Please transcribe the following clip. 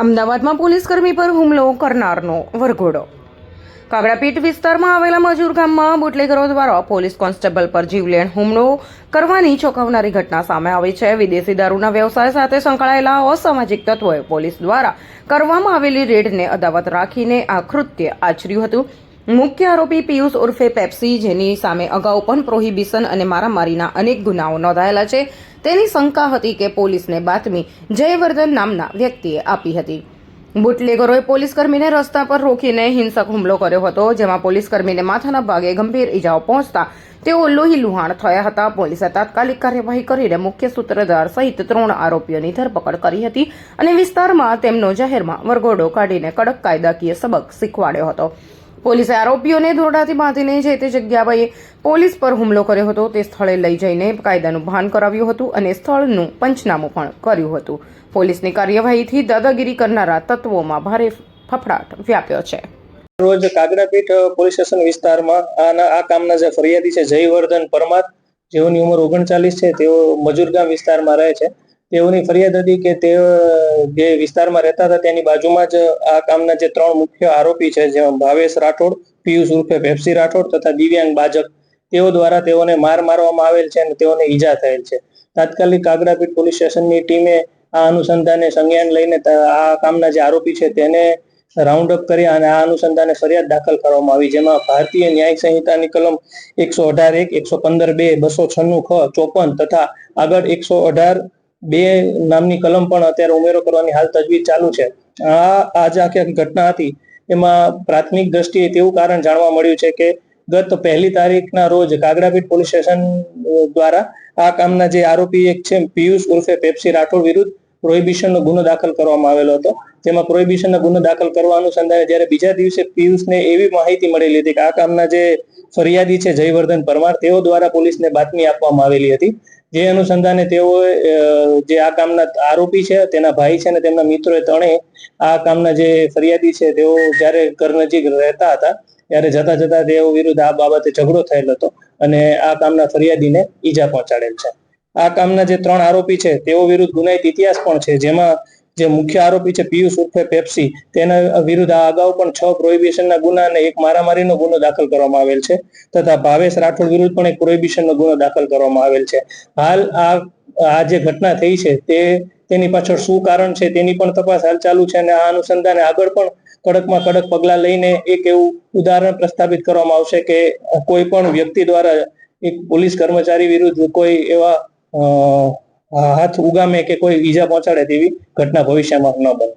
અમદાવાદમાં પોલીસકર્મી પર હુમલો કરનારનો વરઘોડો. કાગડાપીઠ વિસ્તારમાં આવેલા મજૂર ગામમાં બુટલેગરો દ્વારા પોલીસ કોન્સ્ટેબલ પર જીવલેણ હુમલો કરવાની ચોંકાવનારી ઘટના સામે આવી છે. વિદેશી દારૂના વ્યવસાય સાથે સંકળાયેલા અસામાજિક તત્વોએ પોલીસ દ્વારા કરવામાં આવેલી રેડને અદાવત રાખીને આ કૃત્ય આચર્યું હતું. મુખ્ય આરોપી પિયુષ ઉર્ફે પેપ્સી, જેની સામે અગાઉ પણ પ્રોહિબિશન અને મારામારીના અનેક ગુનાઓ નોંધાયેલા છે, તેની શંકા હતી કે પોલીસને બાતમી જયવર્ધન નામના વ્યક્તિએ આપી હતી. બુટલેગરોએ પોલીસકર્મીને રસ્તા પર રોકીને હિંસક હુમલો કર્યો હતો, જેમાં પોલીસકર્મીને માથાના ભાગે ગંભીર ઈજાઓ પહોંચતા તેઓ લોહીલુહાણ થયા હતા. પોલીસે તાત્કાલિક કાર્યવાહી કરીને મુખ્ય સૂત્રધાર સહિત 3 આરોપીઓની ધરપકડ કરી હતી અને વિસ્તારમાં તેમનો જાહેરમાં વરઘોડો કાઢીને કડક કાયદાકીય સબક શીખવાડ્યો હતો. પોલીસે આરોપીઓને દોરડાથી બાંધીને જે તે જગ્યાએ પોલીસ પર હુમલો કર્યો હતો તે સ્થળે લઈ જઈને કાયદાનું ભાન કરાવ્યું હતું અને સ્થળનું પંચનામું પણ કર્યું હતું. પોલીસની કાર્યવાહીથી દાદાગીરી કરનારા તત્વોમાં ભારે ફફડાટ વ્યાપ્યો છે. રોજ કાગડાપીઠ પોલીસ સ્ટેશન વિસ્તારમાં આ કામના જે ફરિયાદી છે જયવર્ધન પરમાર, જેઓની ઉંમર 39 છે, તેઓ મજૂરગામ વિસ્તારમાં રહે છે. તેઓની ફરિયાદ હતી કે તેઓ જે વિસ્તારમાં રહેતા હતા તેની બાજુમાં જ આ કામના જે 3 મુખ્ય આરોપી છે, જેમાં ભાવેશ રાઠોડ, પિયુષ ઉર્ફે પેપ્સી રાઠોડ તથા દિવ્યાંગ બાજક, તેઓ દ્વારા તેઓને મારવામાં આવેલ છે અને તેઓને ઈજા થયેલ છે. તાત્કાલિક કાગડાપીઠ પોલીસ સ્ટેશનની ટીમે આ અનુસંધાને સંજ્ઞાન લઈને આ કામના જે આરોપી છે તેને રાઉન્ડ અપ કર્યા અને આ અનુસંધાને ફરિયાદ દાખલ કરવામાં આવી, જેમાં ભારતીય ન્યાય સંહિતાની કલમ 118(1), 115(2), 296(ખ), 54 તથા આગળ 118(2) નામની કલમ પણ અત્યારે ઉમેરો કરવાની હાલ તજવીજ ચાલુ છે. આજે આખી ઘટના હતી એમાં પ્રાથમિક દ્રષ્ટિએ તેવું કારણ જાણવા મળ્યું છે કે ગત 1 તારીખના રોજ કાગડાપીઠ પોલીસ સ્ટેશન દ્વારા આ કામના જે આરોપી એક છે પિયુષ ઉર્ફે પેપ્સી રાઠોડ વિરુદ્ધ પ્રોહિબિશનનો ગુનો દાખલ કરવામાં આવેલો હતો. તેમાં પ્રોહિબિશનનો ગુનો દાખલ કરવા અનુસંધાને જ્યારે બીજા દિવસે પિયુષને એવી માહિતી મળેલી હતી કે આ કામના જે ફરિયાદી છે જયવર્ધન પરમાર, તેઓ દ્વારા પોલીસને બાતમી આપવામાં આવેલી હતી. જે અનુસંધાને તેઓએ જે આ કામના આરોપી છે, તેના ભાઈ છે અને તેમના મિત્રોએ ત્રણેય આ કામના જે ફરિયાદી છે તેઓ જ્યારે ઘર નજીક રહેતા હતા ત્યારે જતા જતા તેઓ વિરુદ્ધ આ બાબતે ઝઘડો થયેલ હતો અને આ કામના ફરિયાદીને ઈજા પહોંચાડેલ છે. આ કામના જે 3 આરોપી છે તેઓ વિરુદ્ધ ગુનાહિત ઇતિહાસ પણ છે, જેમાં જે મુખ્ય આરોપી છે પિયુષ ઉર્ફે પેપ્સી, તેના વિરુદ્ધ આ અગાઉ પણ 6 પ્રોહિબિશનના ગુના અને 1 મારામારીનો ગુનો દાખલ કરવામાં આવેલ છે તથા ભાવેશ રાઠોડ વિરુદ્ધ પણ 1 પ્રોહિબિશનનો ગુનો દાખલ કરવામાં આવેલ છે. હાલ આ જે ઘટના થઈ છે તેની પાછળ શું કારણ છે તેની પણ તપાસ હાલ ચાલુ છે અને આ અનુસંધાને આગળ પણ કડકમાં કડક પગલાં લઈને એક એવું ઉદાહરણ પ્રસ્થાપિત કરવામાં આવશે કે કોઈ પણ વ્યક્તિ દ્વારા એક પોલીસ કર્મચારી વિરુદ્ધ કોઈ એવા હાથ ઉગામે કે કોઈ ઈજા પહોંચાડે તેવી ઘટના ભવિષ્યમાં ન બને.